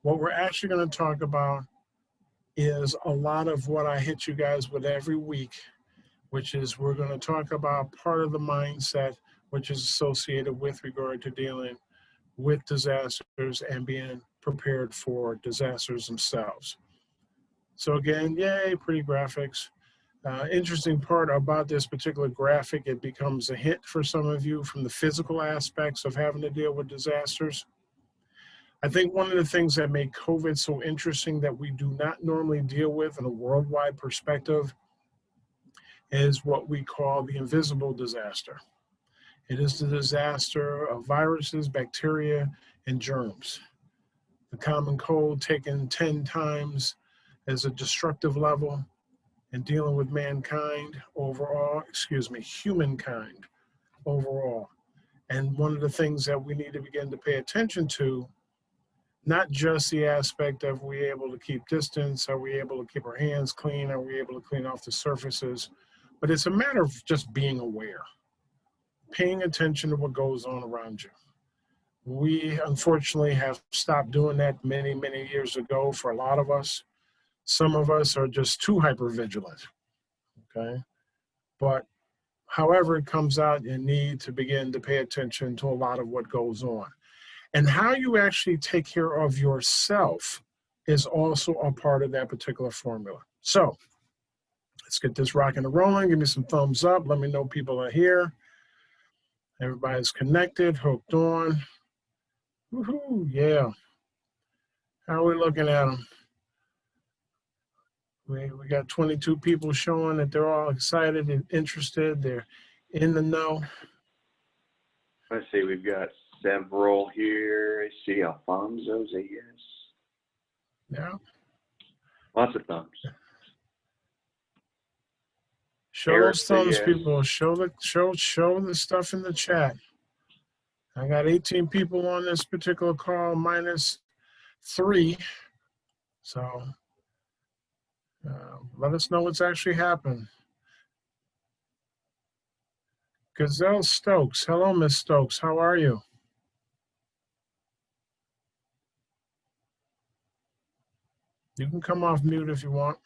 What we're actually going to talk about is a lot of what I hit you guys with every week, which is we're going to talk about part of the mindset which is associated with regard to dealing with disasters and being prepared for disasters themselves. So again, yay, pretty graphics. Interesting part about this particular graphic, it becomes a hint for some of you from the physical aspects of having to deal with disasters. I think one of the things that made COVID so interesting that we do not normally deal with in a worldwide perspective is what we call the invisible disaster. It is the disaster of viruses, bacteria, and germs. The common cold taken 10 times as a destructive level and dealing with mankind overall, humankind overall. And one of the things that we need to begin to pay attention to, not just the aspect of we able to keep distance, are we able to keep our hands clean, are we able to clean off the surfaces, but it's a matter of just being aware, paying attention to what goes on around you. We unfortunately have stopped doing that many, many years ago for a lot of us. Some of us are just too hypervigilant, okay? But however it comes out, you need to begin to pay attention to a lot of what goes on. And how you actually take care of yourself is also a part of that particular formula. So let's get this rocking and rolling. Give me some thumbs up. Let me know people are here. Everybody's connected, hooked on. Woohoo, yeah. How are we looking at them? We got 22 people showing that they're all excited and interested. They're in the know. Let's see, we've got several here. I see Alfonso's a yes. Yeah. Lots of thumbs. Show Eric's those thumbs, yes. people. Show the stuff in the chat. I got 18 people on this particular call, minus 3. So let us know what's actually happened. Gazelle Stokes. Hello, Miss Stokes. How are you? You can come off mute if you want.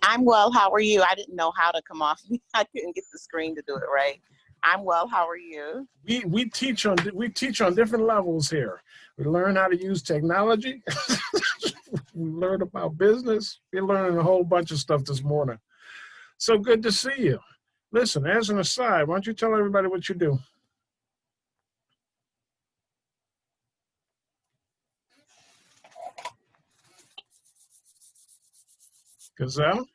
I'm well. How are you? I didn't know how to come off. I couldn't get the screen to do it right. I'm well. How are you? We teach on different levels here. We learn how to use technology. We learn about business. We're learning a whole bunch of stuff this morning. So good to see you. Listen, as an aside, why don't you tell everybody what you do? Gazelle?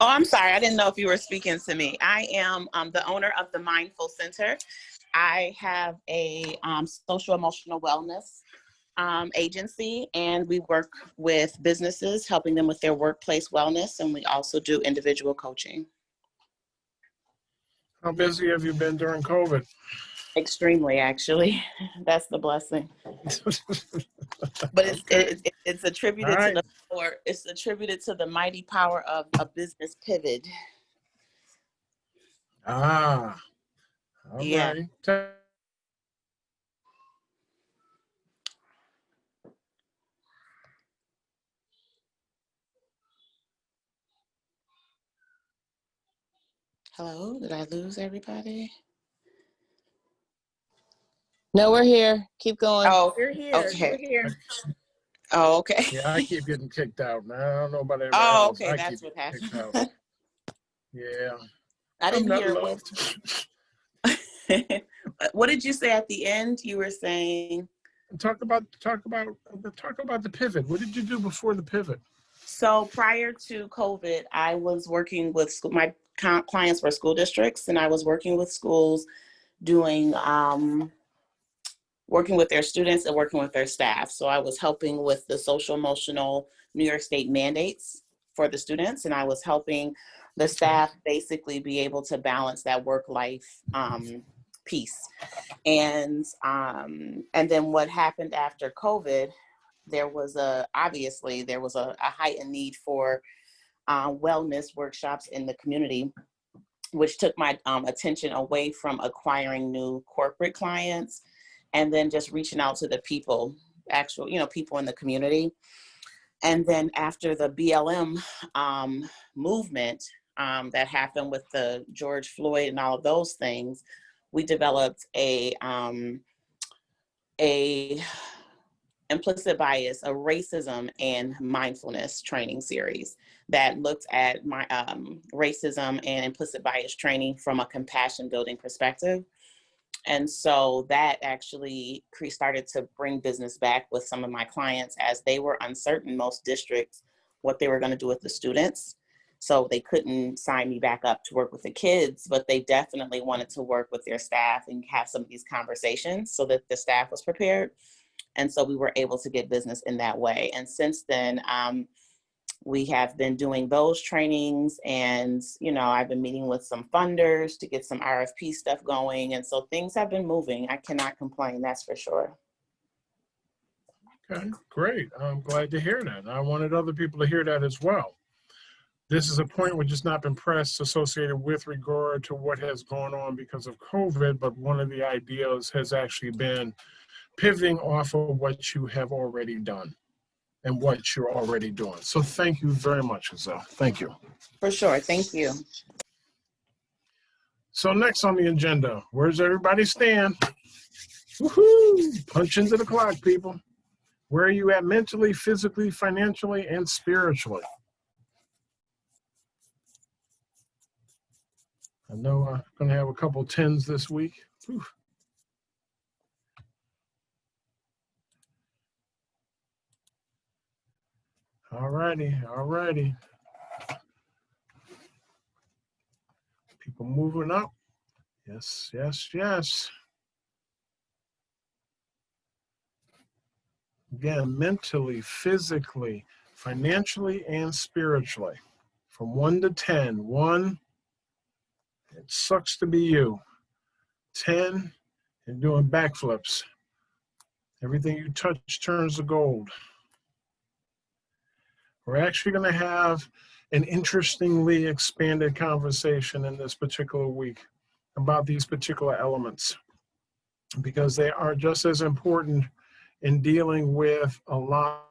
Oh, I'm sorry. I didn't know if you were speaking to me. I am the owner of the Mindful Center. I have a social emotional wellness agency, and we work with businesses, helping them with their workplace wellness, and we also do individual coaching. How busy have you been during COVID? Extremely, actually. That's the blessing. But it's attributed right. to it's attributed to the mighty power of a business pivot. Ah, all Yeah. right. Hello, did I lose everybody? No, we're here. Keep going. Oh, we're here. Okay. We're here. Oh, okay. Yeah, I keep getting kicked out, man. I don't know about everybody Oh, else. okay. I That's keep what getting happened. kicked out. Yeah. I didn't hear loved. what did you say at the end? You were saying talk about the pivot. What did you do before the pivot? So prior to COVID, I was working with school. My clients were school districts, and I was working with schools, doing working with their students and working with their staff. So I was helping with the social emotional New York State mandates for the students, and I was helping the staff basically be able to balance that work-life piece. And then what happened after COVID, there was obviously there was a heightened need for wellness workshops in the community, which took my attention away from acquiring new corporate clients and then just reaching out to the people, actual, people in the community. And then after the BLM movement that happened with the George Floyd and all of those things, we developed a implicit bias, a racism and mindfulness training series that looked at my racism and implicit bias training from a compassion building perspective. And so that actually started to bring business back with some of my clients as they were uncertain, most districts, what they were going to do with the students. So they couldn't sign me back up to work with the kids, but they definitely wanted to work with their staff and have some of these conversations so that the staff was prepared. And so we were able to get business in that way. And since then, we have been doing those trainings, and, I've been meeting with some funders to get some RFP stuff going. And so things have been moving. I cannot complain, that's for sure. Okay, great. I'm glad to hear that. I wanted other people to hear that as well. This is a point which has not been pressed associated with regard to what has gone on because of COVID, but one of the ideas has actually been pivoting off of what you have already done and what you're already doing. So thank you very much, Giselle. Thank you. For sure, thank you. So next on the agenda, where's everybody stand? Woohoo! Punch into the clock, people. Where are you at mentally, physically, financially, and spiritually? I know I'm going to have a couple 10s this week. Whew. All righty, all righty. People moving up. Yes, yes, yes. Again, mentally, physically, financially, and spiritually. From 1 to 10. 1, it sucks to be you. 10, you're doing backflips. Everything you touch turns to gold. We're actually going to have an interestingly expanded conversation in this particular week about these particular elements, because they are just as important in dealing with a lot.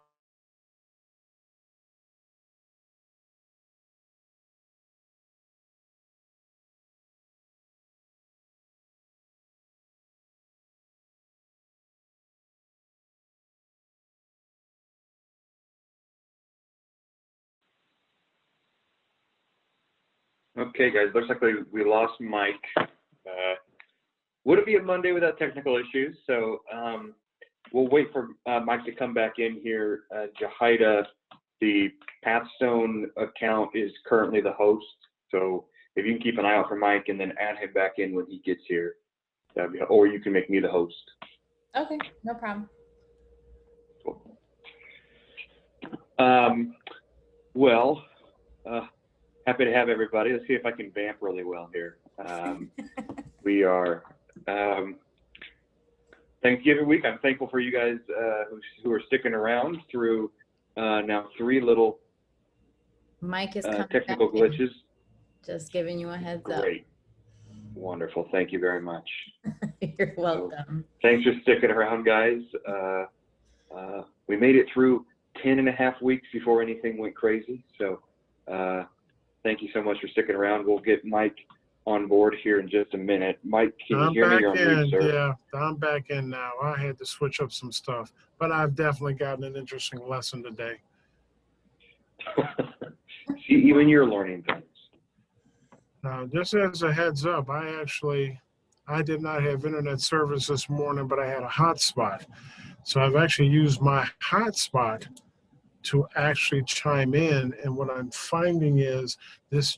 Okay, guys, looks like we lost Mike. Would it be a Monday without technical issues? So we'll wait for Mike to come back in here. Jahida, the Pathstone account, is currently the host. So if you can keep an eye out for Mike and then add him back in when he gets here, or you can make me the host. Okay, no problem. Cool. Happy to have everybody. Let's see if I can vamp really well here. We are Thanksgiving week. I'm thankful for you guys who are sticking around through now 3 little Mike is coming technical back in. glitches. Just giving you a heads Great. Wonderful. Thank you very much. up. You're welcome. So, thanks for sticking around, guys. We made it through 10.5 weeks before anything went crazy. So thank you so much for sticking around. We'll get Mike on board here in just a minute. Mike, can you hear me? You're on mute, sir. Yeah, I'm back in now. I had to switch up some stuff, but I've definitely gotten an interesting lesson today. See, even you're learning things. Now, just as a heads up, I did not have internet service this morning, but I had a hotspot. So I've actually used my hotspot to actually chime in. And what I'm finding is it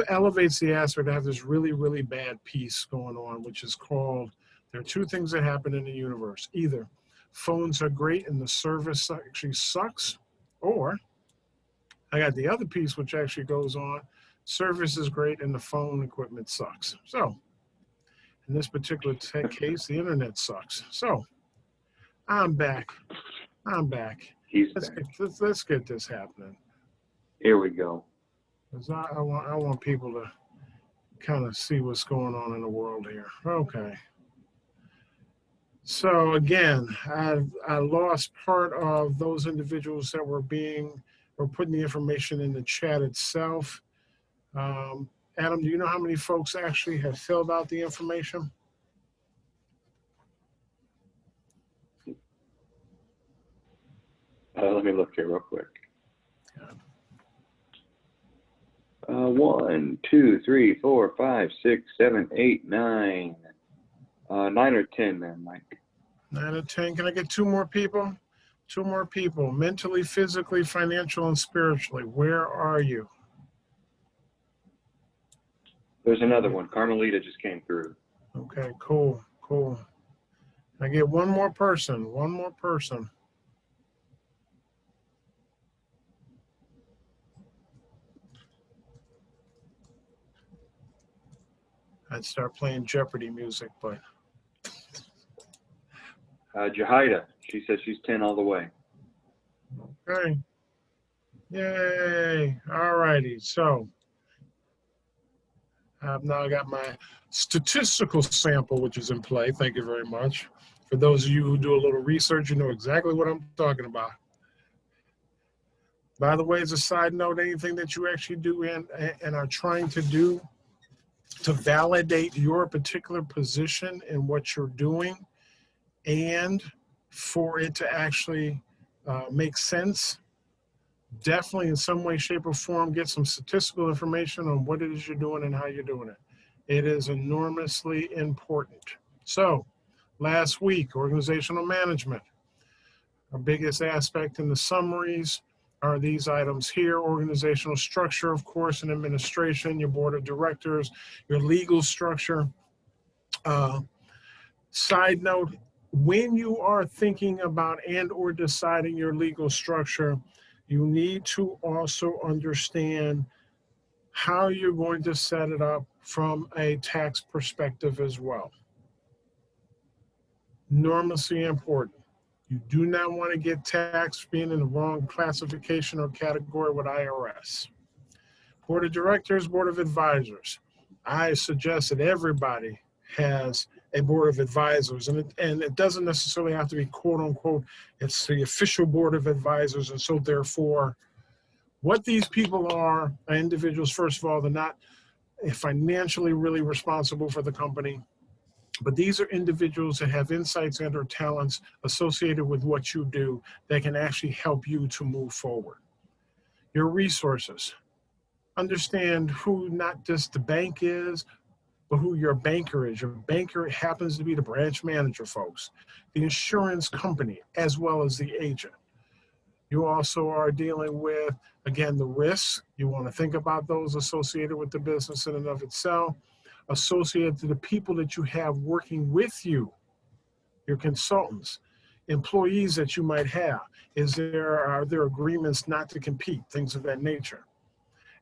elevates the aspect. I have this really, really bad piece going on, which is called, there are 2 things that happen in the universe. Either phones are great and the service actually sucks, or I got the other piece which actually goes on, service is great and the phone equipment sucks. So in this particular case, the internet sucks. So I'm back. Let's get this happening. Here we go. Because I want people to kind of see what's going on in the world here. Okay. So again, I lost part of those individuals that were putting the information in the chat itself. Adam, do you know how many folks actually have filled out the information? Let me look here real quick. 1, 2, 3, 4, 5, 6, 7, 8, 9. 9 or 10 then, Mike. 9 or 10. Can I get 2 more people? 2 more people. Mentally, physically, financial, and spiritually. Where are you? There's another one. Carmelita just came through. Okay, cool, cool. Can I get 1 more person? 1 more person. I'd start playing Jeopardy music, but Jahida, she says she's 10 all the way. okay. Yay. All righty. So I've now got my statistical sample, which is in play. Thank you very much. For those of you who do a little research, you know exactly what I'm talking about. By the way, as a side note, anything that you actually do and are trying to do to validate your particular position in what you're doing and for it to actually make sense, definitely in some way, shape, or form, get some statistical information on what it is you're doing and how you're doing it. It is enormously important. So last week, organizational management. Our biggest aspect in the summaries are these items here: organizational structure, of course, and administration, your board of directors, your legal structure. Side note, when you are thinking about and or deciding your legal structure, you need to also understand how you're going to set it up from a tax perspective as well. Enormously important. You do not want to get taxed being in the wrong classification or category with IRS. Board of directors, board of advisors. I suggest that everybody has a board of advisors, and it doesn't necessarily have to be quote unquote, it's the official board of advisors. And so therefore, what these people are individuals, first of all, they're not financially really responsible for the company, but these are individuals that have insights and or talents associated with what you do that can actually help you to move forward. Your resources. Understand who not just the bank is, but who your banker is. Your banker happens to be the branch manager, folks, the insurance company, as well as the agent. You also are dealing with, again, the risks. You want to think about those associated with the business in and of itself, associated to the people that you have working with you, your consultants, employees that you might have. Are there agreements not to compete, things of that nature?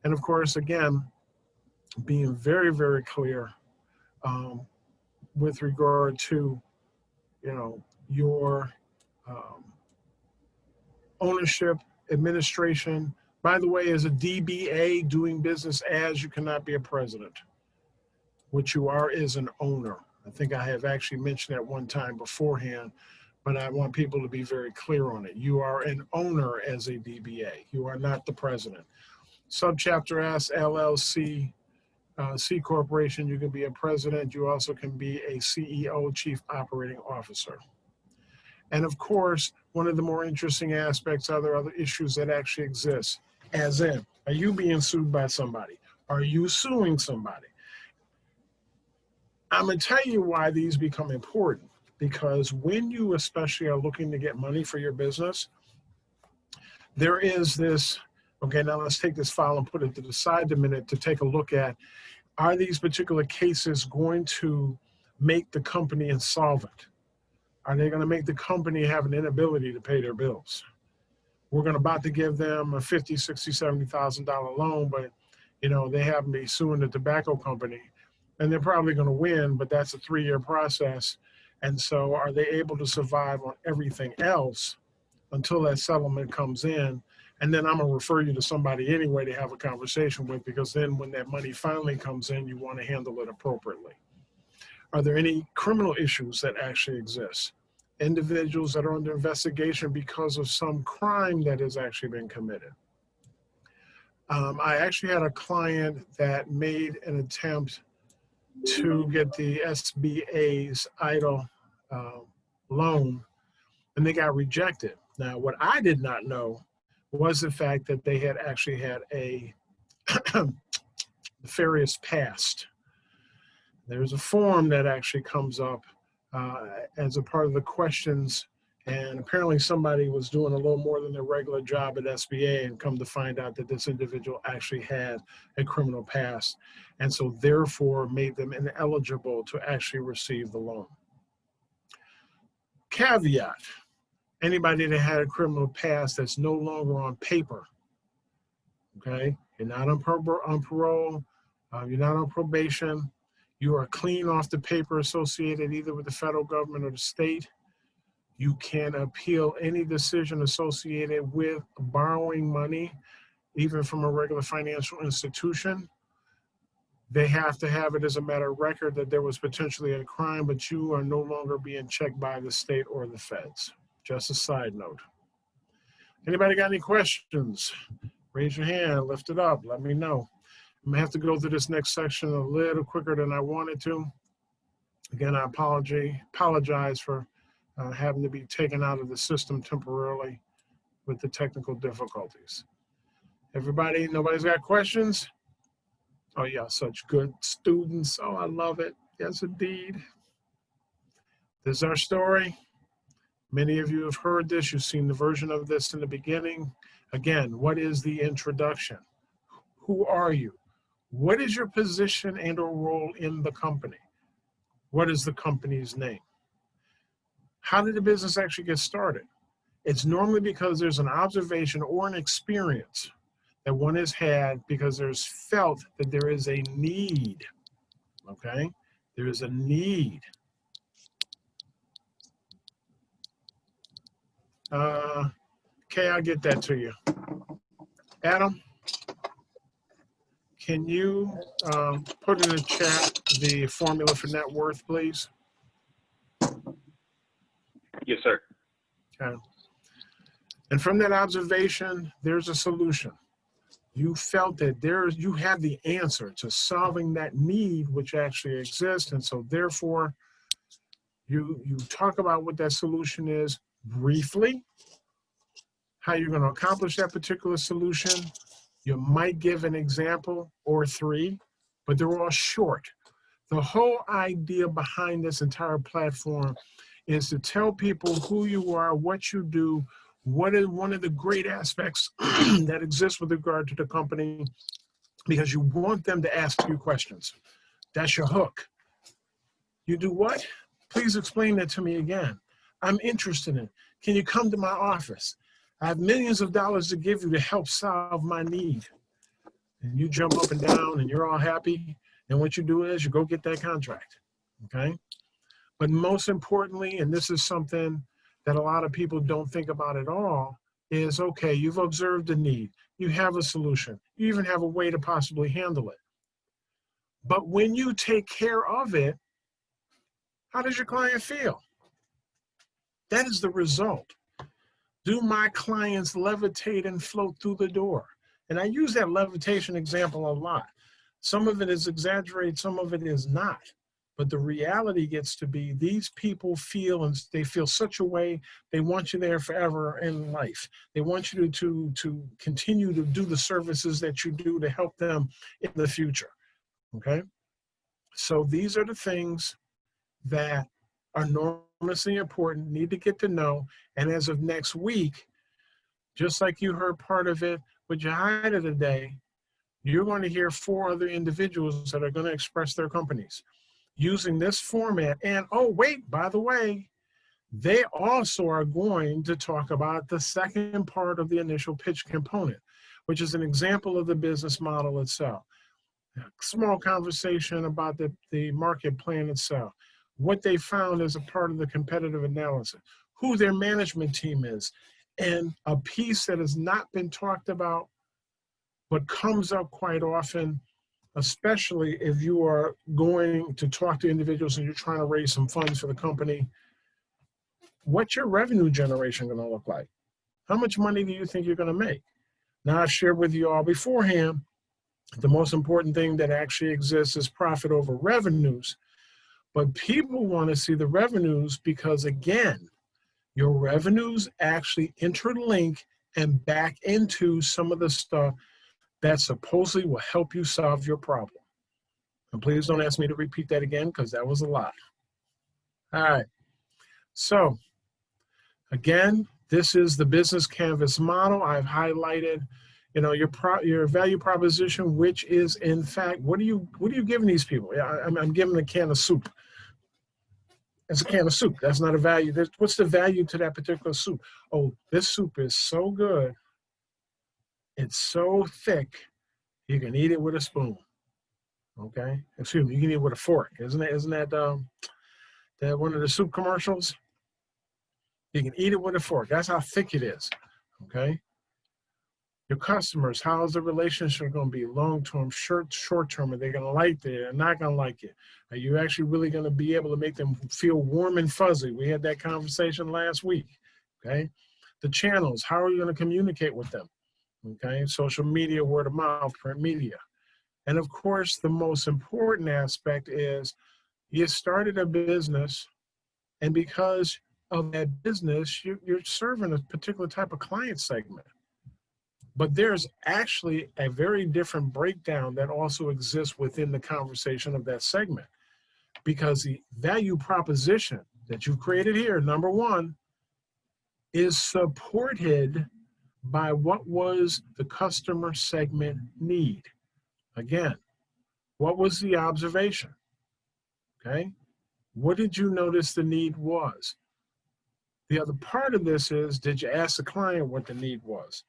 And of course, again, being very, very clear with regard to, your ownership, administration. By the way, as a DBA, doing business as, you cannot be a president. What you are is an owner. I think I have actually mentioned that one time beforehand, but I want people to be very clear on it. You are an owner as a DBA. You are not the president. Subchapter S, LLC, C Corporation, you can be a president. You also can be a CEO, Chief Operating Officer. And of course, one of the more interesting aspects are there other issues that actually exist. As in, are you being sued by somebody? Are you suing somebody? I'm going to tell you why these become important. Because when you especially are looking to get money for your business, there is this, okay, now let's take this file and put it to the side a minute to take a look at, are these particular cases going to make the company insolvent? Are they going to make the company have an inability to pay their bills? We're about to give them a $50,000, $60,000, $70,000 loan, but they happen to be suing the tobacco company, and they're probably going to win, but that's a 3-year process. And so are they able to survive on everything else until that settlement comes in? And then I'm going to refer you to somebody anyway to have a conversation with, because then when that money finally comes in, you want to handle it appropriately. Are there any criminal issues that actually exist? individuals that are under investigation because of some crime that has actually been committed. I actually had a client that made an attempt to get the SBA's EIDL loan, and they got rejected. Now, what I did not know was the fact that they had actually had a nefarious past. There's a form that actually comes up as a part of the questions, and apparently somebody was doing a little more than their regular job at SBA and come to find out that this individual actually had a criminal past, and so therefore made them ineligible to actually receive the loan. Caveat: anybody that had a criminal past that's no longer on paper, okay? You're not on parole, you're not on probation, you are clean off the paper associated either with the federal government or the state. You can appeal any decision associated with borrowing money, even from a regular financial institution. They have to have it as a matter of record that there was potentially a crime, but you are no longer being checked by the state or the feds. Just a side note. Anybody got any questions? Raise your hand, lift it up, let me know. I'm gonna have to go through this next section a little quicker than I wanted to. Again, I apologize for having to be taken out of the system temporarily with the technical difficulties. Everybody, nobody's got questions? Oh yeah, such good students. Oh, I love it. Yes, indeed. This is our story. Many of you have heard this. You've seen the version of this in the beginning. Again, what is the introduction? Who are you? What is your position and or role in the company? What is the company's name? How did the business actually get started? It's normally because there's an observation or an experience that one has had because there's felt that there is a need, okay? There is a need. Okay, I'll get that to you. Adam, can you put in the chat the formula for net worth, please? Yes, sir. Okay. And from that observation, there's a solution. You felt that you have the answer to solving that need which actually exists. And so therefore, you talk about what that solution is briefly, how you're going to accomplish that particular solution. You might give an example or three, but they're all short. The whole idea behind this entire platform is to tell people who you are, what you do, what is one of the great aspects that exists with regard to the company, because you want them to ask you questions. That's your hook. You do what? Please explain that to me again. I'm interested in it. Can you come to my office? I have millions of dollars to give you to help solve my need. And you jump up and down and you're all happy. And what you do is you go get that contract, okay? But most importantly, and this is something that a lot of people don't think about at all, is okay, you've observed the need. You have a solution. You even have a way to possibly handle it. But when you take care of it, how does your client feel? That is the result. Do my clients levitate and float through the door? And I use that levitation example a lot. Some of it is exaggerated, some of it is not. But the reality gets to be these people feel, and they feel such a way, they want you there forever in life. They want you to continue to do the services that you do to help them in the future, okay? So these are the things that are enormously important, need to get to know. And as of next week, just like you heard part of it with Jahida today, you're going to hear 4 other individuals that are going to express their companies using this format. And oh, wait, by the way, they also are going to talk about the second part of the initial pitch component, which is an example of the business model itself. A small conversation about the market plan itself, what they found as a part of the competitive analysis, who their management team is, and a piece that has not been talked about but comes up quite often, especially if you are going to talk to individuals and you're trying to raise some funds for the company. what's your revenue generation going to look like? How much money do you think you're going to make? Now, I've shared with you all beforehand, the most important thing that actually exists is profit over revenues. But people want to see the revenues because, again, your revenues actually interlink and back into some of the stuff that supposedly will help you solve your problem. And please don't ask me to repeat that again because that was a lot. All right. So, again, this is the business canvas model. I've highlighted, you know, your value proposition, which is in fact, what are you giving these people? Yeah, I'm giving a can of soup. It's a can of soup. That's not a value. What's the value to that particular soup? Oh, this soup is so good. It's so thick, you can eat it with a spoon. Okay, excuse me, you can eat it with a fork. Isn't that one of the soup commercials? You can eat it with a fork. That's how thick it is. Okay. Your customers, how is the relationship going to be? Long-term, short-term? Are they going to like it? They're not going to like it? Are you actually really going to be able to make them feel warm and fuzzy? We had that conversation last week. Okay. The channels, how are you going to communicate with them? Okay. Social media, word of mouth, print media. And of course, the most important aspect is you started a business, and because of that business, you're serving a particular type of client segment. But there's actually a very different breakdown that also exists within the conversation of that segment, because the value proposition that you've created here, number one, is supported by what was the customer segment need. Again, what was the observation? Okay. What did you notice the need was? The other part of this is, did you ask the client what the need was?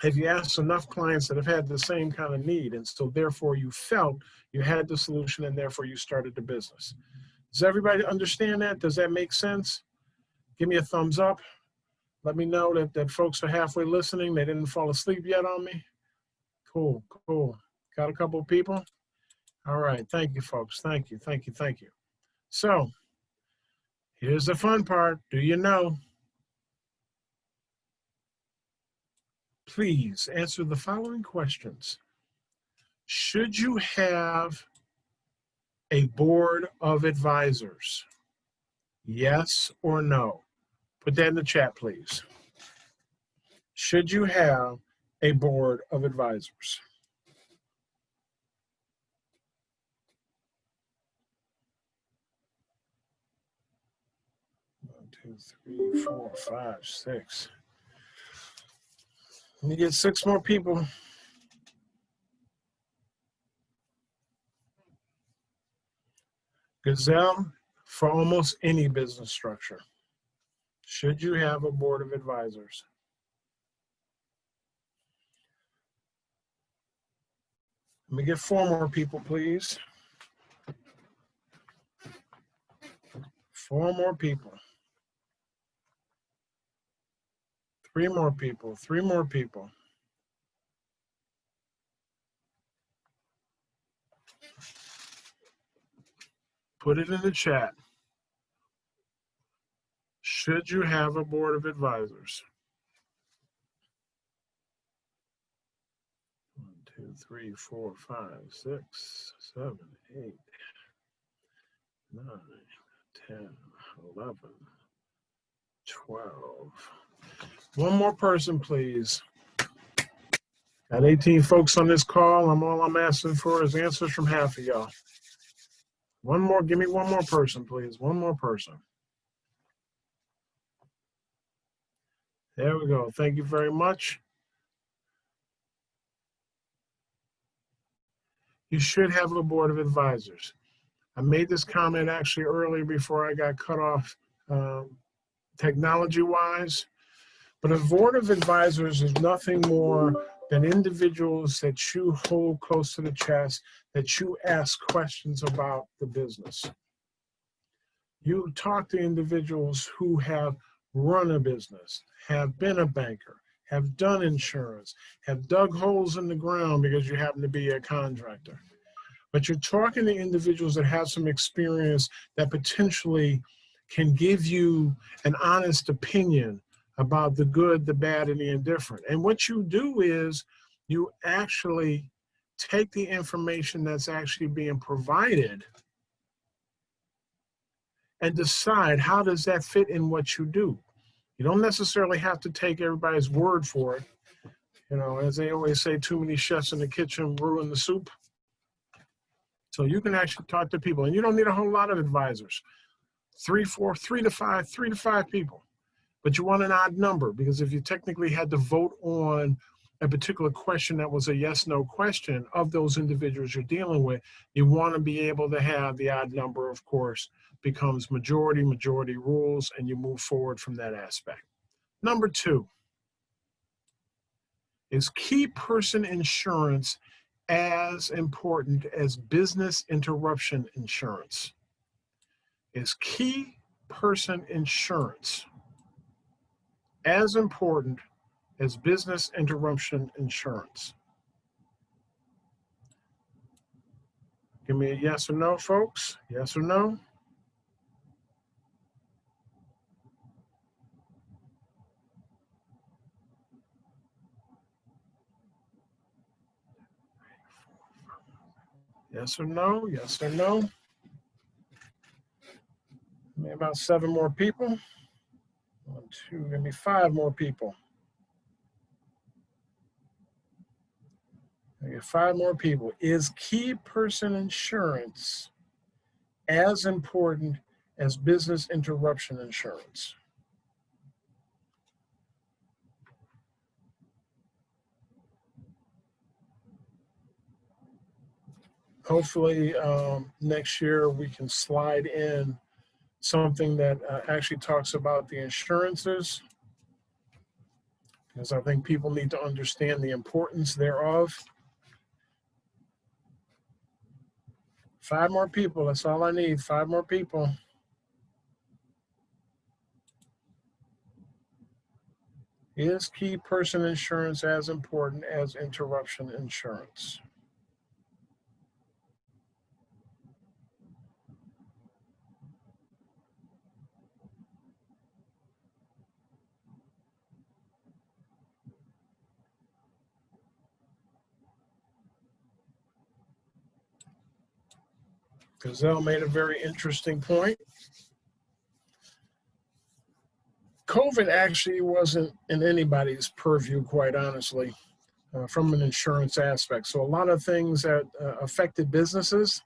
Have you asked enough clients that have had the same kind of need, and so therefore you felt you had the solution and therefore you started the business? Does everybody understand that? Does that make sense? Give me a thumbs up. Let me know that folks are halfway listening. They didn't fall asleep yet on me. Cool, cool. Got a couple of people? All right, thank you, folks. Thank you, thank you, thank you. So here's the fun part. Do you know? Please answer the following questions. Should you have a board of advisors? Yes or no? Put that in the chat, please. Should you have a board of advisors? One, two, three, four, five, six. Let me get 6 more people. Gazelle, for almost any business structure, should you have a board of advisors? Let me get 4 more people, please. 4 more people. 3 more people. 3 more people. Put it in the chat. Should you have a board of advisors? 1, 2, 3, 4, 5, 6, 7, 8, 9, 10, 11, 12. 1 more person, please. Got 18 folks on this call. All I'm asking for is answers from half of y'all. 1 more, give me 1 more person, please. 1 more person. There we go. Thank you very much. You should have a board of advisors. I made this comment actually earlier before I got cut off technology-wise, but a board of advisors is nothing more than individuals that you hold close to the chest, that you ask questions about the business. You talk to individuals who have run a business, have been a banker, have done insurance, have dug holes in the ground because you happen to be a contractor. But you're talking to individuals that have some experience that potentially can give you an honest opinion about the good, the bad, and the indifferent. And what you do is you actually take the information that's actually being provided and decide how does that fit in what you do. You don't necessarily have to take everybody's word for it. You know, as they always say, too many chefs in the kitchen ruin the soup. So you can actually talk to people, and you don't need a whole lot of advisors. 3 to 5 people. But you want an odd number, because if you technically had to vote on a particular question that was a yes/no question of those individuals you're dealing with, you want to be able to have the odd number, of course, becomes majority rules, and you move forward from that aspect. Number 2 is key person insurance as important as business interruption insurance. Is key person insurance as important as business interruption insurance? Give me a yes or no, folks. Yes or no? Yes or no? Yes or no? Maybe about 7 more people. 1, 2, give me 5 more people. I get 5 more people. Is key person insurance as important as business interruption insurance? Hopefully next year we can slide in something that actually talks about the insurances, because I think people need to understand the importance thereof. 5 more people, that's all I need, 5 more people. Is key person insurance as important as interruption insurance? Gazelle made a very interesting point. COVID actually wasn't in anybody's purview, quite honestly, from an insurance aspect. So a lot of things that affected businesses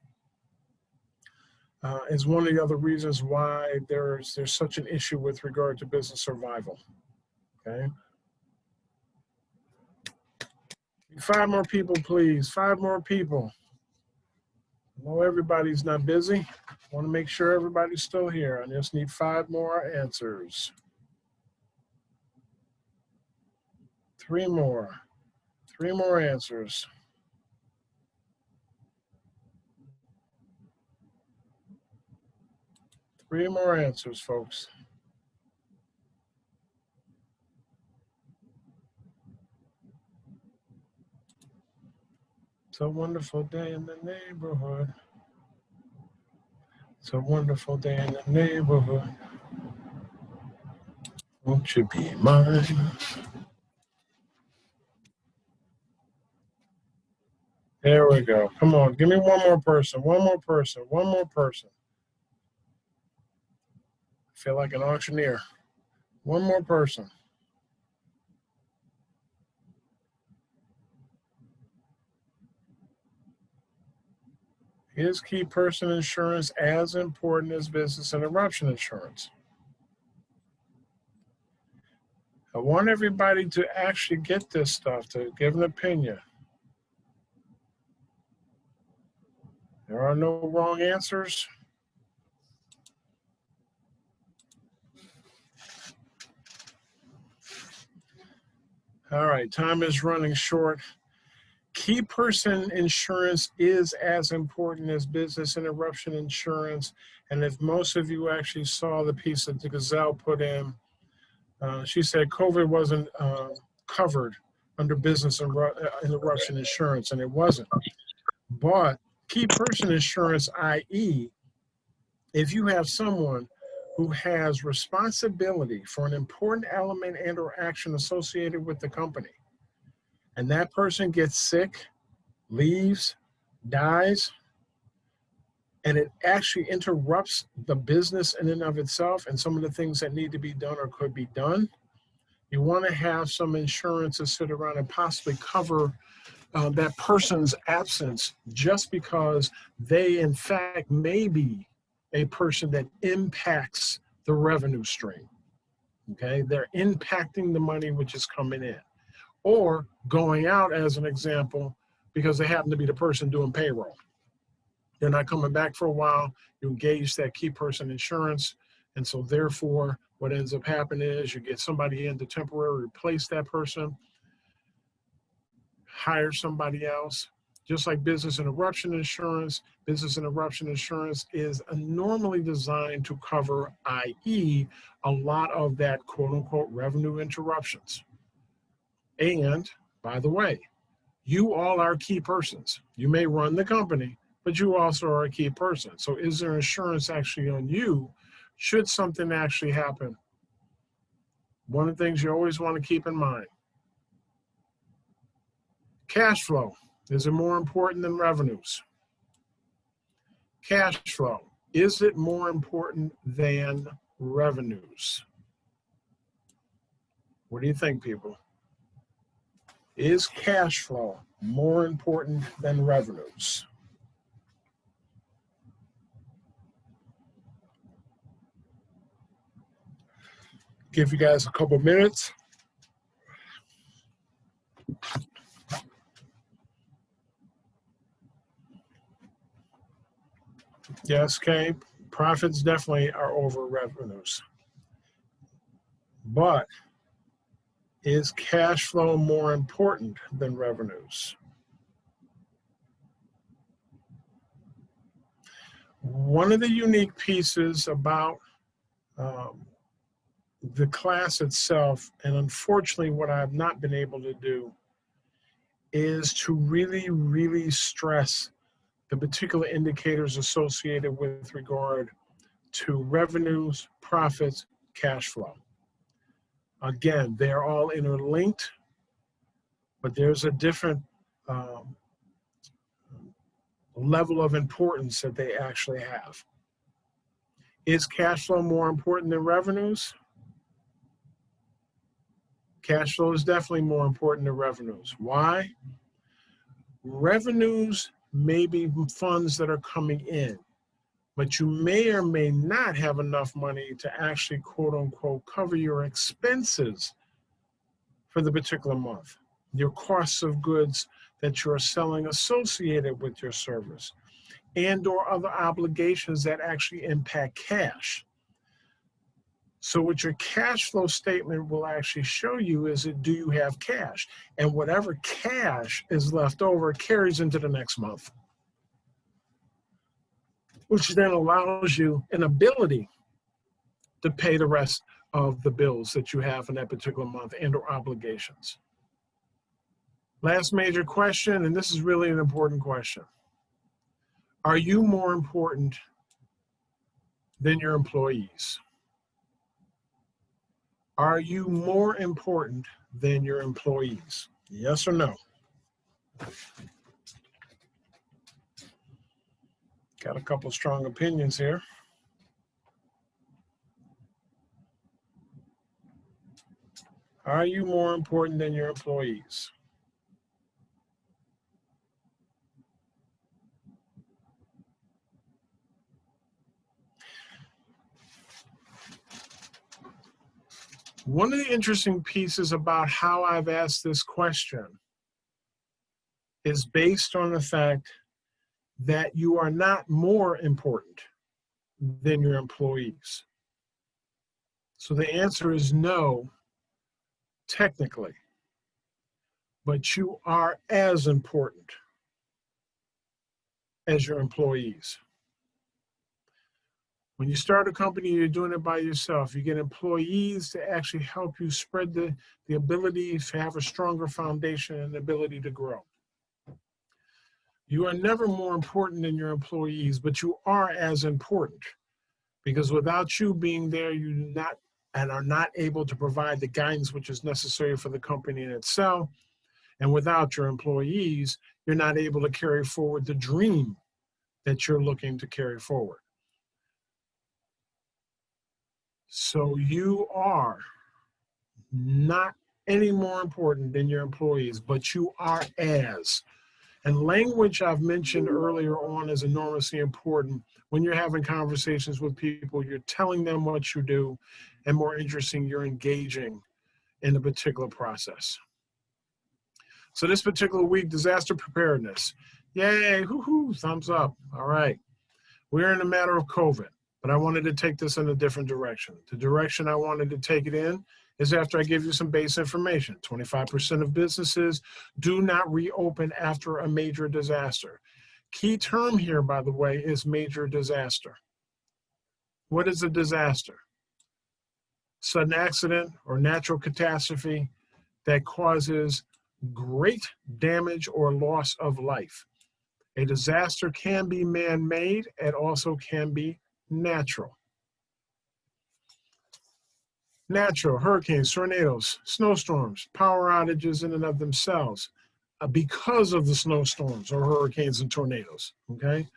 is one of the other reasons why there's such an issue with regard to business survival. Okay. 5 more people, please. 5 more people. I know everybody's not busy. I want to make sure everybody's still here. I just need 5 more answers. 3 more. 3 more answers. 3 more answers, folks. It's a wonderful day in the neighborhood. It's a wonderful day in the neighborhood. Won't you be mine? There we go. Come on, give me 1 more person. 1 more person. 1 more person. I feel like an auctioneer. 1 more person. Is key person insurance as important as business interruption insurance? I want everybody to actually get this stuff, to give an opinion. There are no wrong answers. All right, time is running short. Key person insurance is as important as business interruption insurance. And if most of you actually saw the piece that the Gazelle put in, she said COVID wasn't covered under business interruption insurance, and it wasn't. But key person insurance, i.e., if you have someone who has responsibility for an important element and or action associated with the company, and that person gets sick, leaves, dies, and it actually interrupts the business in and of itself and some of the things that need to be done or could be done, you want to have some insurance to sit around and possibly cover that person's absence just because they, in fact, may be a person that impacts the revenue stream. Okay, they're impacting the money which is coming in, or going out, as an example, because they happen to be the person doing payroll. They're not coming back for a while. You engage that key person insurance, and so therefore, what ends up happening is you get somebody in to temporarily replace that person, hire somebody else. Just like business interruption insurance is normally designed to cover, i.e., a lot of that quote unquote revenue interruptions. And by the way, you all are key persons. You may run the company, but you also are a key person. So is there insurance actually on you should something actually happen? One of the things you always want to keep in mind, cash flow. Is it more important than revenues? Cash flow. Is it more important than revenues? What do you think, people? Is cash flow more important than revenues? Give you guys a couple minutes. Yes, okay. Profits definitely are over revenues. But is cash flow more important than revenues? One of the unique pieces about the class itself, and unfortunately what I've not been able to do, is to really, really stress the particular indicators associated with regard to revenues, profits, cash flow. Again, they're all interlinked, but there's a different level of importance that they actually have. Is cash flow more important than revenues? Cash flow is definitely more important than revenues. Why? Revenues may be funds that are coming in, but you may or may not have enough money to actually, quote unquote, cover your expenses for the particular month, your costs of goods that you're selling associated with your service, and or other obligations that actually impact cash. So what your cash flow statement will actually show you is that do you have cash? And whatever cash is left over carries into the next month, which then allows you an ability to pay the rest of the bills that you have in that particular month and or obligations. Last major question, and this is really an important question. Are you more important than your employees? Are you more important than your employees? Yes or no? Got a couple strong opinions here. Are you more important than your employees? One of the interesting pieces about how I've asked this question is based on the fact that you are not more important than your employees. So the answer is no, technically, but you are as important as your employees. When you start a company, you're doing it by yourself. You get employees to actually help you spread the ability to have a stronger foundation and ability to grow. You are never more important than your employees, but you are as important. Because without you being there, you do not and are not able to provide the guidance which is necessary for the company in itself. And without your employees, you're not able to carry forward the dream that you're looking to carry forward. So you are not any more important than your employees, but you are as. And language I've mentioned earlier on is enormously important. When you're having conversations with people, you're telling them what you do, and more interesting, you're engaging in a particular process. So this particular week, disaster preparedness. Yay, hoo-hoo, thumbs up. All right. We're in a matter of COVID, but I wanted to take this in a different direction. The direction I wanted to take it in is after I give you some base information. 25% of businesses do not reopen after a major disaster. Key term here, by the way, is major disaster. What is a disaster? Sudden accident or natural catastrophe that causes great damage or loss of life. A disaster can be man-made and also can be natural. Natural, hurricanes, tornadoes, snowstorms, power outages in and of themselves because of the snowstorms or hurricanes and tornadoes, okay?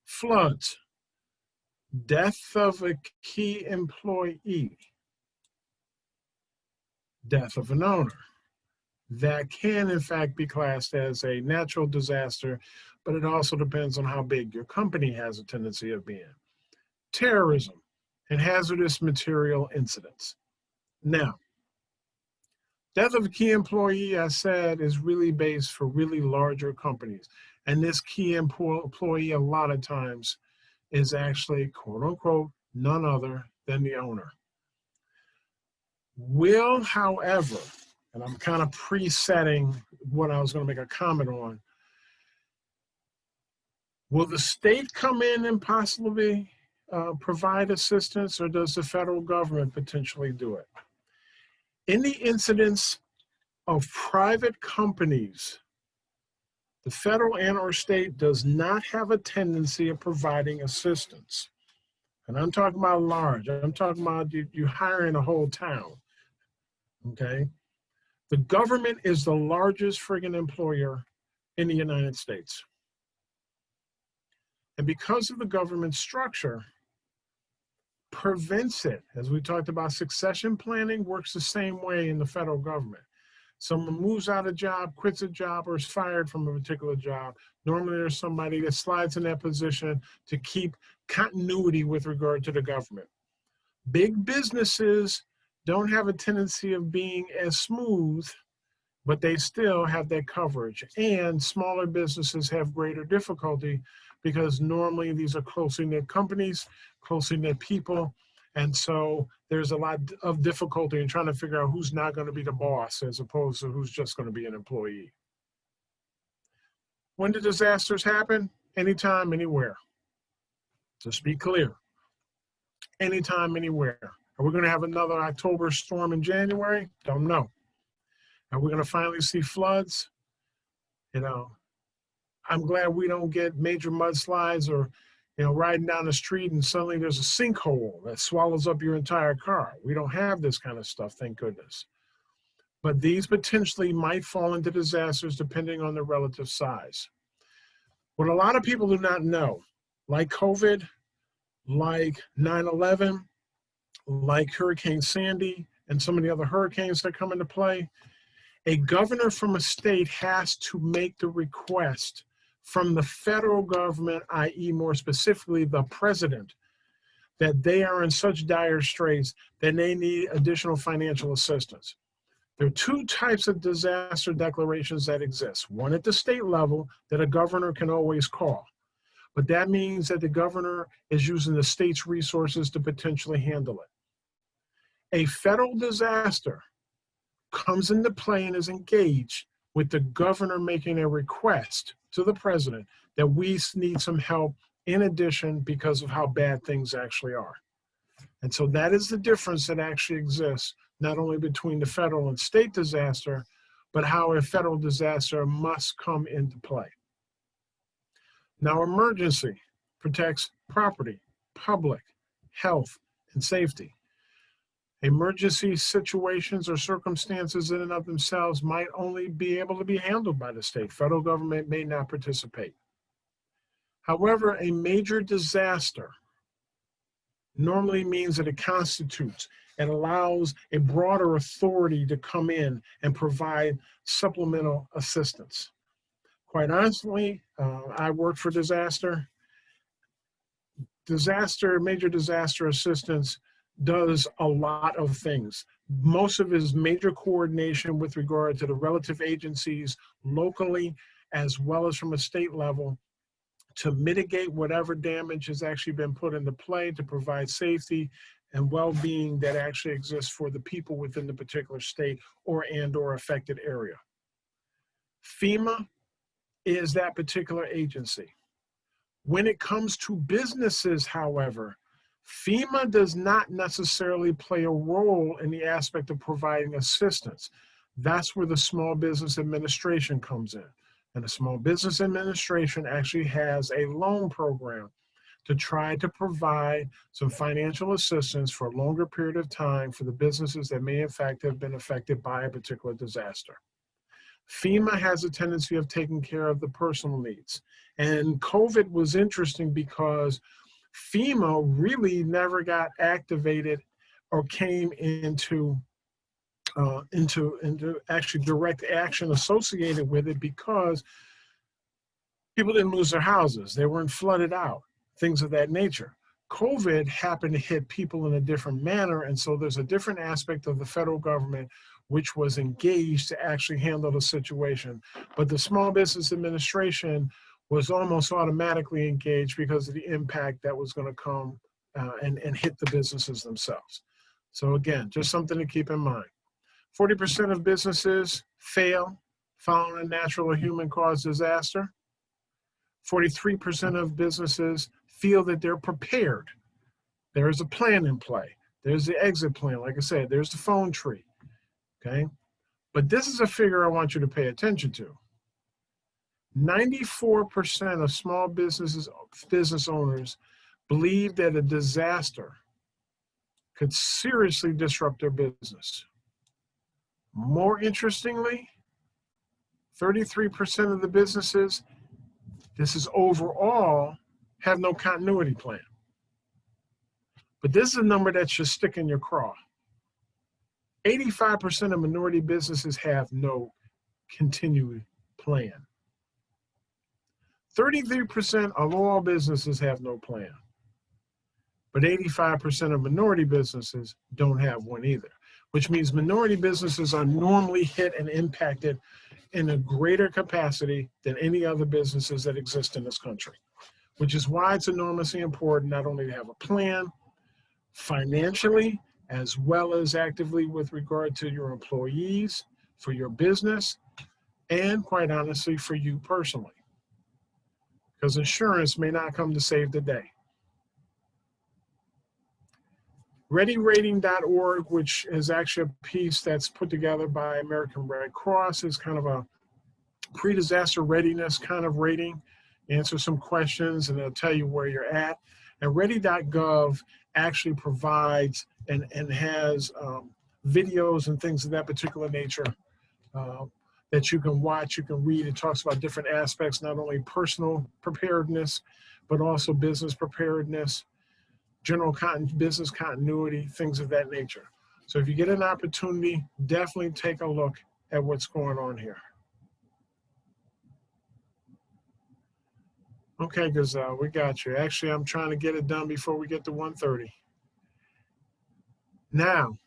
Floods, death of a key employee, death of an owner. That can, in fact, be classed as a natural disaster, but it also depends on how big your company has a tendency of being. Terrorism and hazardous material incidents. Now, death of a key employee, I said, is really based for really larger companies. And this key employee, a lot of times, is actually, quote unquote, none other than the owner. Will, however, and I'm kind of presetting what I was going to make a comment on, will the state come in and possibly provide assistance, or does the federal government potentially do it? In the incidents of private companies, the federal and or state does not have a tendency of providing assistance. And I'm talking about large. I'm talking about you hiring a whole town, okay? The government is the largest friggin' employer in the United States. And because of the government structure, prevents it. As we talked about, succession planning works the same way in the federal government. Someone moves out of job, quits a job, or is fired from a particular job. Normally there's somebody that slides in that position to keep continuity with regard to the government. Big businesses don't have a tendency of being as smooth, but they still have that coverage. And smaller businesses have greater difficulty because normally these are closely knit companies, closely knit people. And so there's a lot of difficulty in trying to figure out who's not going to be the boss as opposed to who's just going to be an employee. When do disasters happen? Anytime, anywhere. Just be clear. Anytime, anywhere. Are we going to have another October storm in January? Don't know. Are we going to finally see floods? You know, I'm glad we don't get major mudslides or, you know, riding down the street and suddenly there's a sinkhole that swallows up your entire car. We don't have this kind of stuff, thank goodness. But these potentially might fall into disasters depending on their relative size. What a lot of people do not know, like COVID, like 9/11, like Hurricane Sandy, and some of the other hurricanes that come into play, a governor from a state has to make the request from the federal government, i.e. more specifically the president, that they are in such dire straits that they need additional financial assistance. There are two types of disaster declarations that exist. One at the state level that a governor can always call, but that means that the governor is using the state's resources to potentially handle it. A federal disaster comes into play and is engaged with the governor making a request to the president that we need some help in addition because of how bad things actually are. And so that is the difference that actually exists, not only between the federal and state disaster, but how a federal disaster must come into play. Now, emergency protects property, public, health, and safety. Emergency situations or circumstances in and of themselves might only be able to be handled by the state. Federal government may not participate. However, a major disaster normally means that it constitutes and allows a broader authority to come in and provide supplemental assistance. Quite honestly, I worked for major disaster assistance does a lot of things. Most of it is major coordination with regard to the relative agencies locally, as well as from a state level, to mitigate whatever damage has actually been put into play to provide safety and well-being that actually exists for the people within the particular state or affected area. FEMA is that particular agency. When it comes to businesses, however, FEMA does not necessarily play a role in the aspect of providing assistance. That's where the Small Business Administration comes in. And the Small Business Administration actually has a loan program to try to provide some financial assistance for a longer period of time for the businesses that may in fact have been affected by a particular disaster. FEMA has a tendency of taking care of the personal needs. And COVID was interesting because FEMA really never got activated or came into actually direct action associated with it because people didn't lose their houses. They weren't flooded out, things of that nature. COVID happened to hit people in a different manner. And so there's a different aspect of the federal government which was engaged to actually handle the situation. But the Small Business Administration was almost automatically engaged because of the impact that was going to come and hit the businesses themselves. So again, just something to keep in mind. 40% of businesses fail following a natural or human-caused disaster. 43% of businesses feel that they're prepared. There is a plan in play. There's the exit plan. Like I said, there's the phone tree. Okay? But this is a figure I want you to pay attention to. 94% of small business owners believe that a disaster could seriously disrupt their business. More interestingly, 33% of the businesses, this is overall, have no continuity plan. But this is a number that should stick in your craw. 85% of minority businesses have no continuity plan. 33% of all businesses have no plan. But 85% of minority businesses don't have one either, which means minority businesses are normally hit and impacted in a greater capacity than any other businesses that exist in this country, which is why it's enormously important not only to have a plan financially, as well as actively with regard to your employees, for your business, and quite honestly, for you personally. Because insurance may not come to save the day. ReadyRating.org, which is actually a piece that's put together by American Red Cross, is kind of a pre-disaster readiness kind of rating. Answer some questions and it'll tell you where you're at. And ready.gov actually provides and has videos and things of that particular nature that you can watch, you can read. It talks about different aspects, not only personal preparedness, but also business preparedness, general business continuity, things of that nature. So if you get an opportunity, definitely take a look at what's going on here. Okay, Gazelle, we got you. Actually, I'm trying to get it done before we get to 1:30. Now,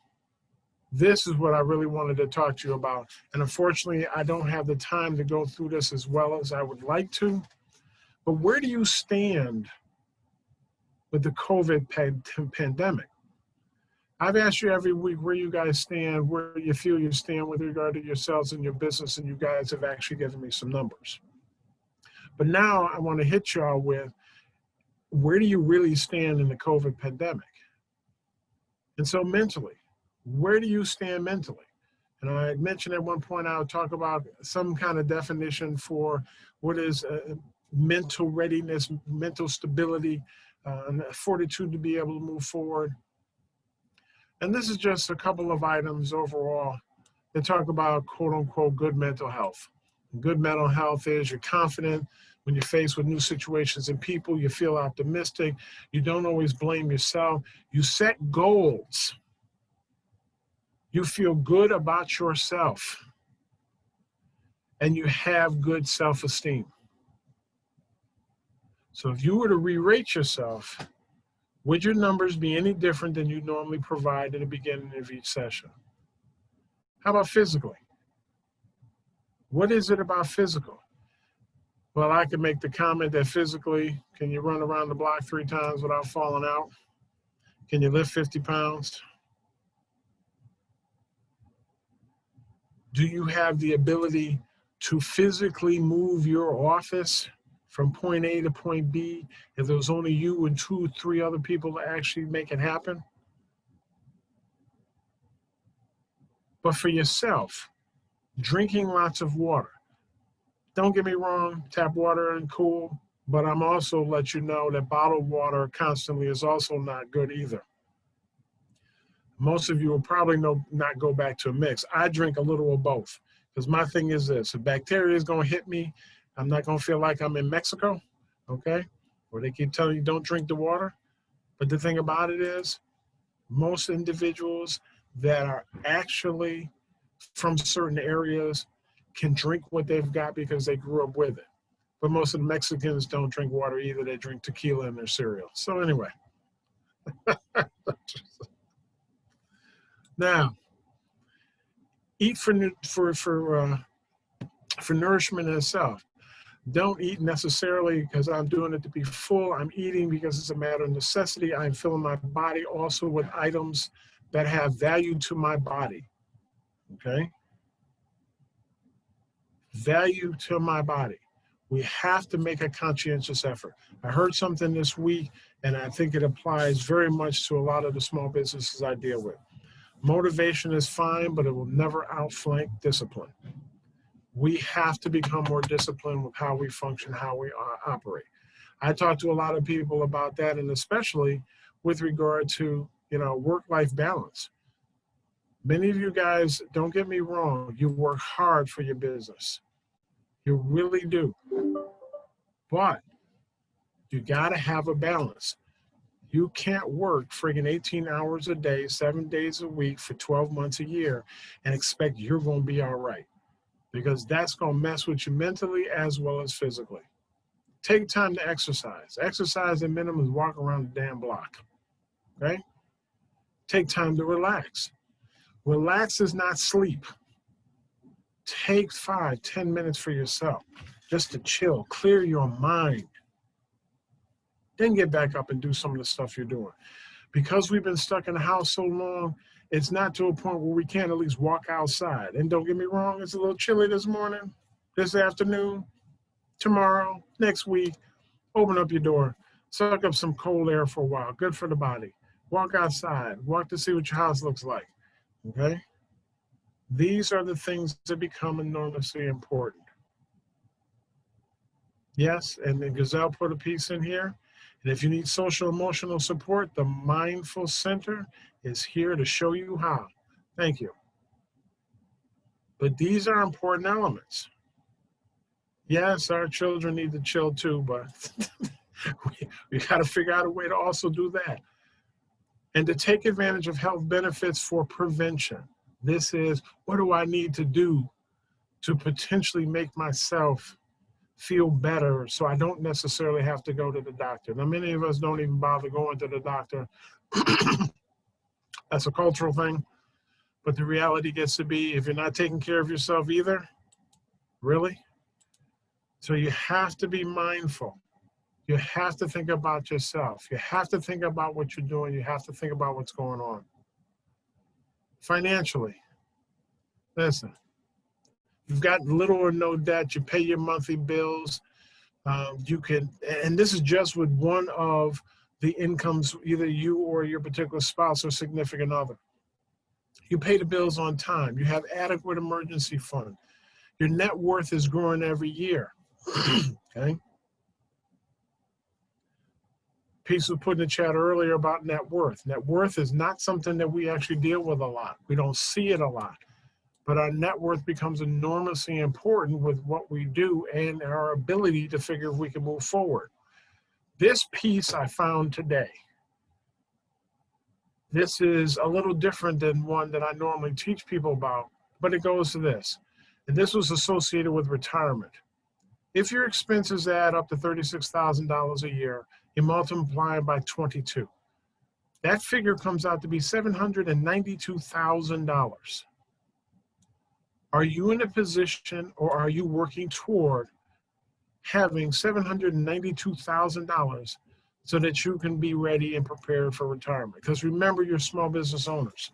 this is what I really wanted to talk to you about. And unfortunately, I don't have the time to go through this as well as I would like to. But where do you stand with the COVID pandemic? I've asked you every week where you guys stand, where you feel you stand with regard to yourselves and your business, and you guys have actually given me some numbers. But now I want to hit y'all with, where do you really stand in the COVID pandemic? And so mentally, where do you stand mentally? And I mentioned at one point, I would talk about some kind of definition for what is mental readiness, mental stability, and fortitude to be able to move forward. And this is just a couple of items overall that talk about quote unquote good mental health. Good mental health is you're confident when you're faced with new situations and people, you feel optimistic, you don't always blame yourself, you set goals, you feel good about yourself, and you have good self-esteem. So if you were to re-rate yourself, would your numbers be any different than you normally provide at the beginning of each session? How about physically? What is it about physical? Well, I can make the comment that physically, can you run around the block 3 times without falling out? Can you lift 50 pounds? Do you have the ability to physically move your office from point A to point B if there's only you and 2 or 3 other people to actually make it happen? But for yourself, drinking lots of water. Don't get me wrong, tap water and cool, but I'm also let you know that bottled water constantly is also not good either. Most of you will probably not go back to a mix. I drink a little of both because my thing is this, if bacteria is gonna hit me, I'm not gonna feel like I'm in Mexico, okay? Where they keep telling you don't drink the water. But the thing about it is, most individuals that are actually from certain areas can drink what they've got because they grew up with it. But most of the Mexicans don't drink water either. They drink tequila in their cereal. So anyway. Now, eat for nourishment itself. Don't eat necessarily because I'm doing it to be full. I'm eating because it's a matter of necessity. I'm filling my body also with items that have value to my body. Okay? Value to my body. We have to make a conscientious effort. I heard something this week, and I think it applies very much to a lot of the small businesses I deal with. Motivation is fine, but it will never outflank discipline. We have to become more disciplined with how we function, how we operate. I talk to a lot of people about that, and especially with regard to, work-life balance. Many of you guys, don't get me wrong, you work hard for your business. You really do. But you gotta have a balance. You can't work friggin' 18 hours a day, 7 days a week for 12 months a year and expect you're gonna be all right, because that's gonna mess with you mentally as well as physically. Take time to exercise. Exercise at minimum is walk around the damn block, okay? Take time to relax. Relax is not sleep. Take 5-10 minutes for yourself just to chill, clear your mind. Then get back up and do some of the stuff you're doing. Because we've been stuck in the house so long, it's not to a point where we can't at least walk outside. And don't get me wrong, it's a little chilly this morning, this afternoon, tomorrow, next week. Open up your door, suck up some cold air for a while. Good for the body. Walk outside, walk to see what your house looks like, okay? These are the things that become enormously important. Yes, and then Gazelle put a piece in here. And if you need social emotional support, the Mindful Center is here to show you how. Thank you. But these are important elements. Yes, our children need to chill too, but we got to figure out a way to also do that. And to take advantage of health benefits for prevention. This is, what do I need to do to potentially make myself feel better so I don't necessarily have to go to the doctor? Now, many of us don't even bother going to the doctor. That's a cultural thing. But the reality gets to be, if you're not taking care of yourself either, really? So you have to be mindful. You have to think about yourself. You have to think about what you're doing. You have to think about what's going on. Financially, listen, you've got little or no debt. You pay your monthly bills. You can, and this is just with one of the incomes, either you or your particular spouse or significant other. You pay the bills on time. You have adequate emergency fund. Your net worth is growing every year, okay? piece was put in the chat earlier about net worth. Net worth is not something that we actually deal with a lot. We don't see it a lot. But our net worth becomes enormously important with what we do and our ability to figure if we can move forward. This piece I found today. This is a little different than one that I normally teach people about, but it goes to this. And this was associated with retirement. If your expenses add up to $36,000 a year, you multiply it by 22. That figure comes out to be $792,000. Are you in a position, or are you working toward having $792,000 so that you can be ready and prepared for retirement? Because remember, you're small business owners,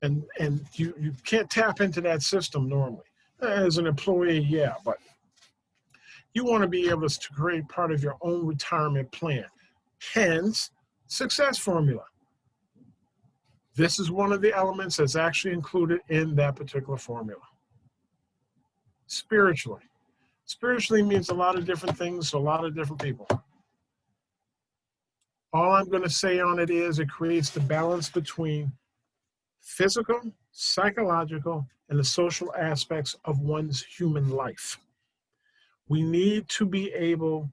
and you can't tap into that system normally. As an employee, yeah, but you want to be able to create part of your own retirement plan. Hence, success formula. This is one of the elements that's actually included in that particular formula. Spiritually. Spiritually means a lot of different things to a lot of different people. All I'm going to say on it is it creates the balance between physical, psychological, and the social aspects of one's human life. We need to be able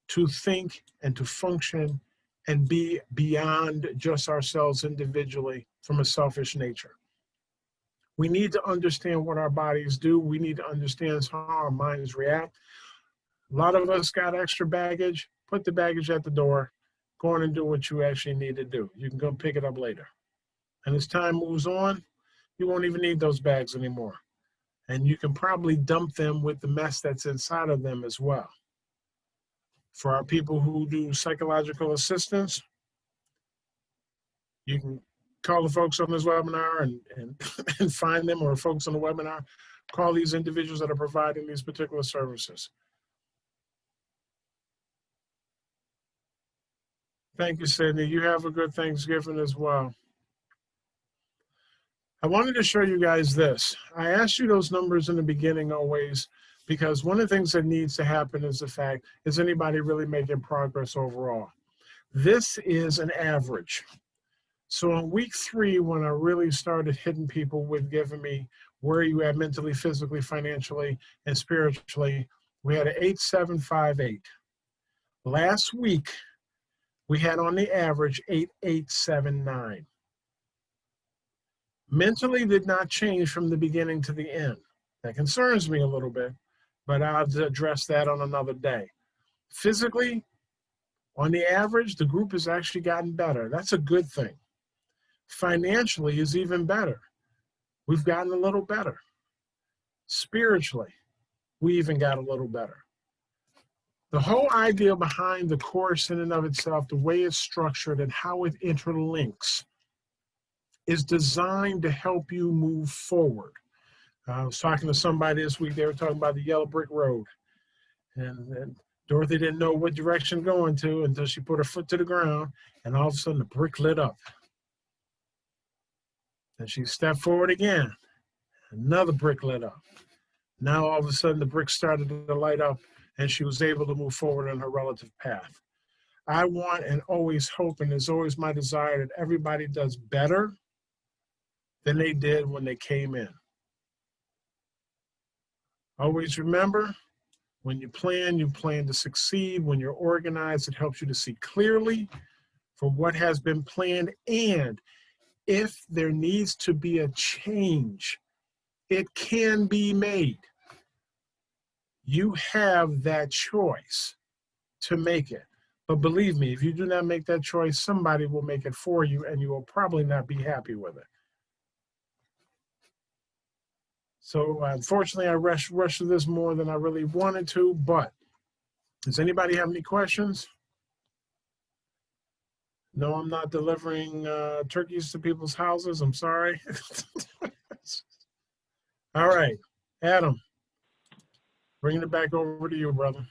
to think and to function and be beyond just ourselves individually from a selfish nature. We need to understand what our bodies do. We need to understand how our minds react. A lot of us got extra baggage. Put the baggage at the door. Go on and do what you actually need to do. You can go pick it up later. And as time moves on, you won't even need those bags anymore. And you can probably dump them with the mess that's inside of them as well. For our people who do psychological assistance, you can call the folks on this webinar and find them, or folks on the webinar, call these individuals that are providing these particular services. Thank you, Sydney. You have a good Thanksgiving as well. I wanted to show you guys this. I asked you those numbers in the beginning always, because one of the things that needs to happen is the fact, is anybody really making progress overall? This is an average. So in week 3, when I really started hitting people with giving me where you at mentally, physically, financially, and spiritually, we had an 8758. Last week, we had on the average 8879. Mentally did not change from the beginning to the end. That concerns me a little bit, but I'll address that on another day. Physically, on the average, the group has actually gotten better. That's a good thing. Financially is even better. We've gotten a little better. Spiritually, we even got a little better. The whole idea behind the course in and of itself, the way it's structured and how it interlinks, is designed to help you move forward. I was talking to somebody this week, they were talking about the yellow brick road. And Dorothy didn't know what direction going to until she put her foot to the ground, and all of a sudden the brick lit up. And she stepped forward again, another brick lit up. Now all of a sudden the brick started to light up, and she was able to move forward on her relative path. I want and always hope, and it's always my desire, that everybody does better than they did when they came in. Always remember, when you plan to succeed. When you're organized, it helps you to see clearly for what has been planned. And if there needs to be a change, it can be made. You have that choice to make it. But believe me, if you do not make that choice, somebody will make it for you, and you will probably not be happy with it. So unfortunately, I rushed through this more than I really wanted to, but does anybody have any questions? No, I'm not delivering turkeys to people's houses. I'm sorry. All right, Adam, bringing it back over to you, brother.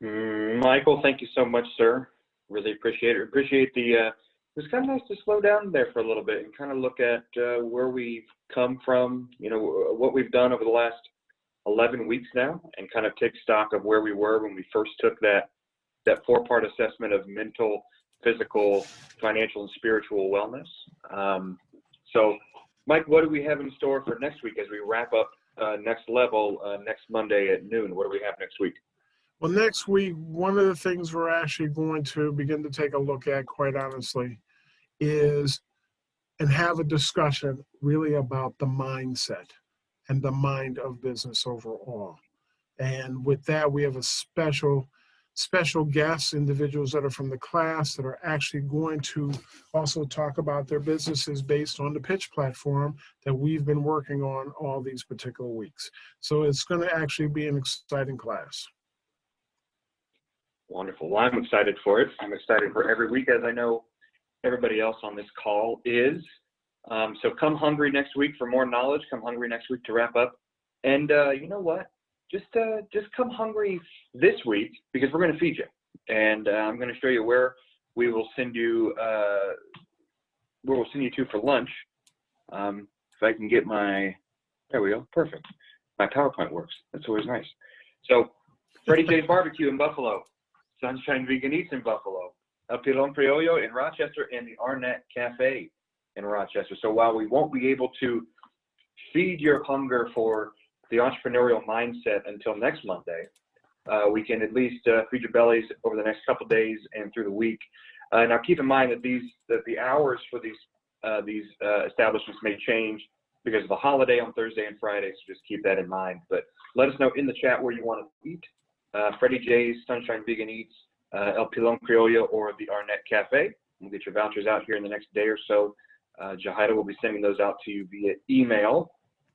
Michael, thank you so much, sir. Really appreciate it. Appreciate the, it was kind of nice to slow down there for a little bit and kind of look at where we've come from, you know, what we've done over the last 11 weeks now, and kind of take stock of where we were when we first took that that 4-part assessment of mental, physical, financial, and spiritual wellness. So, Mike, what do we have in store for next week as we wrap up Next Level next Monday at noon? What do we have next week? Well, next week, one of the things we're actually going to begin to take a look at, quite honestly, is and have a discussion really about the mindset and the mind of business overall. And with that, we have a special guests, individuals that are from the class that are actually going to also talk about their businesses based on the pitch platform that we've been working on all these particular weeks. So it's going to actually be an exciting class. Wonderful. Well, I'm excited for it. I'm excited for every week, as I know everybody else on this call is. So come hungry next week for more knowledge. Come hungry next week to wrap up. And you know what? Just come hungry this week, because we're going to feed you. And I'm going to show you where we will send you to for lunch. If I can get there we go. Perfect. My PowerPoint works. That's always nice. So Freddie J's Barbecue in Buffalo, Sunshine Vegan Eats in Buffalo, El Pilon Criollo in Rochester, and the Arnett Cafe in Rochester. So while we won't be able to feed your hunger for the entrepreneurial mindset until next Monday, we can at least feed your bellies over the next couple days and through the week. Now keep in mind that the hours for these establishments may change because of the holiday on Thursday and Friday, so just keep that in mind. But let us know in the chat where you want to eat. Freddie J's, Sunshine Vegan Eats, El Pilon Criollo, or the Arnett Cafe. We'll get your vouchers out here in the next day or so. Jahida will be sending those out to you via email.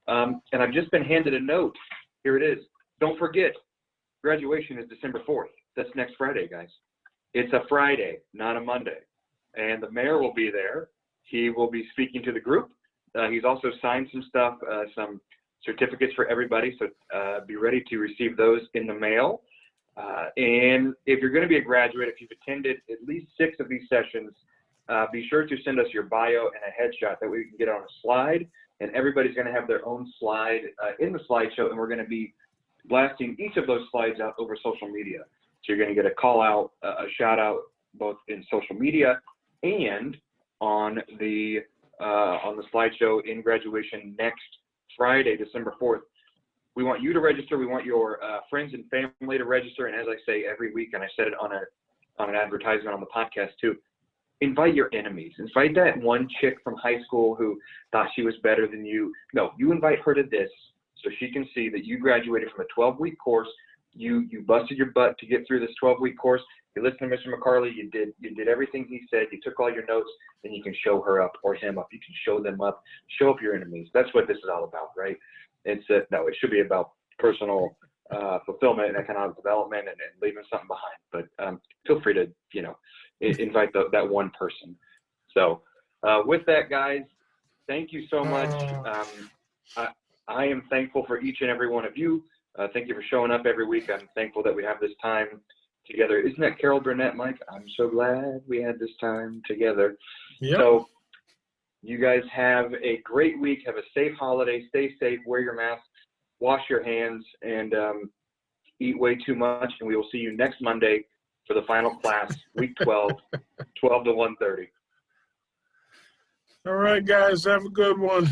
And I've just been handed a note. Here it is. Don't forget, graduation is December 4th. That's next Friday, guys. It's a Friday, not a Monday. And the mayor will be there. He will be speaking to the group. He's also signed some stuff, some certificates for everybody. So be ready to receive those in the mail. And if you're going to be a graduate, if you've attended at least 6 of these sessions, be sure to send us your bio and a headshot that we can get on a slide. And everybody's going to have their own slide in the slideshow, and we're going to be blasting each of those slides out over social media. So you're going to get a call out, a shout out, both in social media and on the slideshow in graduation next Friday, December 4th. We want you to register. We want your friends and family to register. And as I say every week, and I said it on an advertisement on the podcast too, invite your enemies. Invite that one chick from high school who thought she was better than you. No, you invite her to this so she can see that you graduated from a 12-week course. You busted your butt to get through this 12-week course. You listened to Mr. McCarley. You did everything he said. You took all your notes, and you can show her up or him up. You can show them up. Show up your enemies. That's what this is all about, right? It should be about personal fulfillment and economic development and leaving something behind. But feel free to, invite that one person. So with that, guys, thank you so much. I am thankful for each and every one of you. Thank you for showing up every week. I'm thankful that we have this time together. Isn't that Carol Burnett, Mike? I'm so glad we had this time together. Yep. So you guys have a great week. Have a safe holiday. Stay safe. Wear your masks. Wash your hands. And eat way too much. And we will see you next Monday for the final class, week 12, 12 to 1:30. All right, guys. Have a good one.